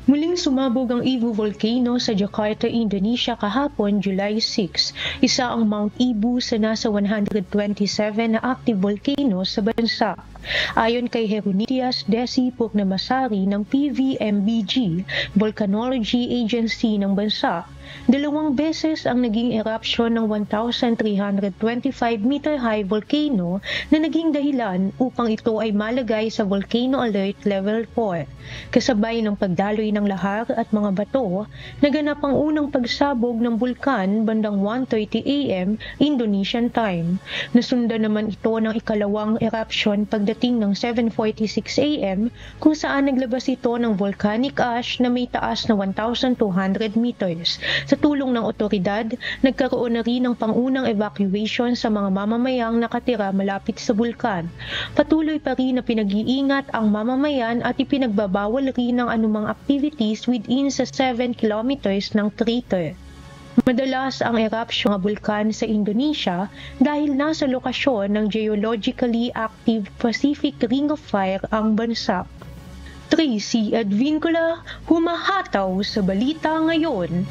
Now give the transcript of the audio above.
Muling sumabog ang Ibu Volcano sa Jakarta, Indonesia kahapon, July 6. Isa ang Mount Ibu sa nasa 127 na active volcanoes sa bansa. Ayon kay Herunitias Desi Pugnamasari ng PVMBG, Volcanology Agency ng bansa, 2 beses ang naging eruption ng 1,325-meter high volcano na naging dahilan upang ito ay malagay sa Volcano Alert Level 4. Kasabay ng pagdaloy ng lahar at mga bato, naganap ang unang pagsabog ng bulkan bandang 1:30 AM Indonesian time. Nasundan naman ito ng ikalawang eruption pagdating ng 7:46 AM kung saan naglabas ito ng volcanic ash na may taas na 1,200 meters. Sa tulong ng otoridad, nagkaroon na rin ng pangunang evacuation sa mga mamamayang nakatira malapit sa bulkan. Patuloy pa rin na pinag-iingat ang mamamayan at ipinagbabawal rin ng anumang activities within sa 7 kilometers ng crater. Madalas ang erupsyon ng bulkan sa Indonesia dahil nasa lokasyon ng geologically active Pacific Ring of Fire ang bansa. Tracy Advincula, humahataw sa Balita Ngayon.